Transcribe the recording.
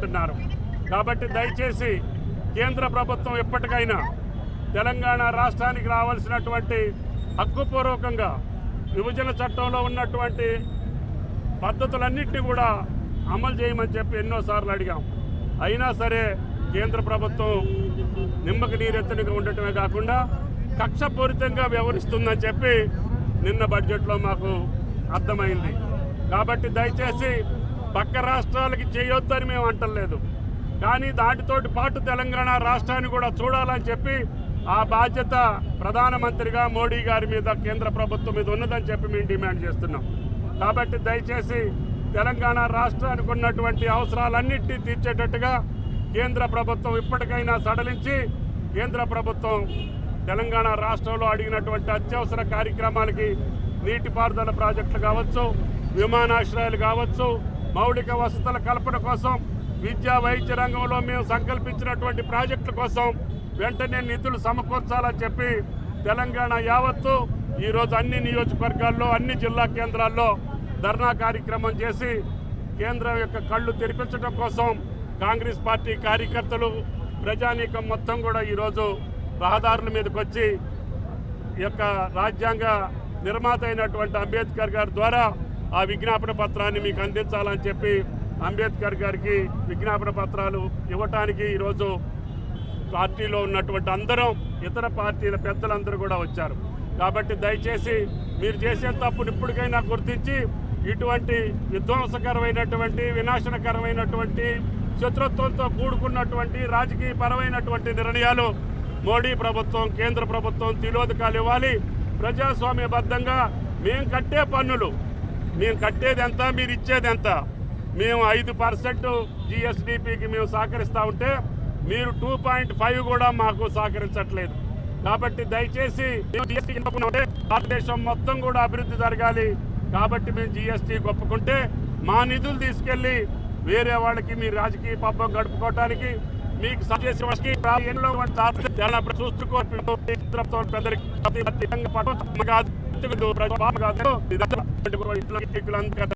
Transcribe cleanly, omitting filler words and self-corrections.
అంటున్నారు. కాబట్టి దయచేసి కేంద్ర ప్రభుత్వం ఎప్పటికైనా తెలంగాణ రాష్ట్రానికి రావాల్సినటువంటి హక్కుపూర్వకంగా విభజన చట్టంలో ఉన్నటువంటి పద్ధతులన్నింటినీ కూడా అమలు చేయమని చెప్పి ఎన్నోసార్లు అడిగాం. అయినా సరే కేంద్ర ప్రభుత్వం నిమ్మకి నీరెత్తనిగా ఉండటమే కాకుండా కక్షపూరితంగా వ్యవహరిస్తుందని చెప్పి నిన్న బడ్జెట్లో మాకు అర్థమైంది. కాబట్టి దయచేసి పక్క రాష్ట్రాలకి చేయొద్దని మేము అంటలేదు, కానీ దాటితోటి పాటు తెలంగాణ రాష్ట్రాన్ని కూడా చూడాలని చెప్పి ఆ బాధ్యత ప్రధానమంత్రిగా మోడీ గారి మీద కేంద్ర ప్రభుత్వం మీద ఉన్నదని చెప్పి మేము డిమాండ్ చేస్తున్నాం. కాబట్టి దయచేసి తెలంగాణ రాష్ట్రానికి ఉన్నటువంటి అవసరాలన్నింటినీ తీర్చేటట్టుగా కేంద్ర ప్రభుత్వం ఇప్పటికైనా సడలించి కేంద్ర ప్రభుత్వం తెలంగాణ రాష్ట్రంలో అడిగినటువంటి అత్యవసర కార్యక్రమాలకి నీటిపారుదల ప్రాజెక్టులు కావచ్చు, విమానాశ్రయాలు కావచ్చు, మౌలిక వసతుల కల్పన కోసం, విద్యా వైద్య రంగంలో మేము సంకల్పించినటువంటి ప్రాజెక్టుల కోసం వెంటనే నిధులు సమకూర్చాలని చెప్పి తెలంగాణ యావత్తు ఈరోజు అన్ని నియోజకవర్గాల్లో అన్ని జిల్లా కేంద్రాల్లో ధర్నా కార్యక్రమం చేసి కేంద్రం యొక్క కళ్ళు తెరిపించడం కోసం కాంగ్రెస్ పార్టీ కార్యకర్తలు ప్రజానీకం మొత్తం కూడా ఈరోజు రహదారుల మీదకి వచ్చి ఈ యొక్క రాజ్యాంగ నిర్మాత అయినటువంటి అంబేద్కర్ గారి ద్వారా ఆ విజ్ఞాపన పత్రాన్ని మీకు అందించాలని చెప్పి అంబేద్కర్ గారికి విజ్ఞాపన పత్రాలు ఇవ్వటానికి ఈరోజు పార్టీలో ఉన్నటువంటి అందరం ఇతర పార్టీల పెద్దలందరూ కూడా వచ్చారు. కాబట్టి దయచేసి మీరు చేసే తప్పును ఇప్పటికైనా గుర్తించి ఇటువంటి విధ్వంసకరమైనటువంటి వినాశనకరమైనటువంటి శత్రుత్వంతో కూడుకున్నటువంటి రాజకీయపరమైనటువంటి నిర్ణయాలు మోడీ ప్రభుత్వం కేంద్ర ప్రభుత్వం తిలోదకాలు ఇవ్వాలి. ప్రజాస్వామ్యబద్ధంగా మేము కట్టే పన్నులు, మేము కట్టేది ఎంత, మీరు ఇచ్చేది ఎంత, మేము 5% GSDPకి మేము సహకరిస్తూ ఉంటే మీరు 2.5 కూడా మాకు సహకరించట్లేదు. కాబట్టి దయచేసి భారతదేశం మొత్తం కూడా అభివృద్ధి జరగాలి. కాబట్టి మేము GST ఒప్పుకుంటే మా నిధులు తీసుకెళ్ళి వేరే వాళ్ళకి మీ రాజకీయ పబ్బం గడుపుకోవటానికి మీకు చూస్తూ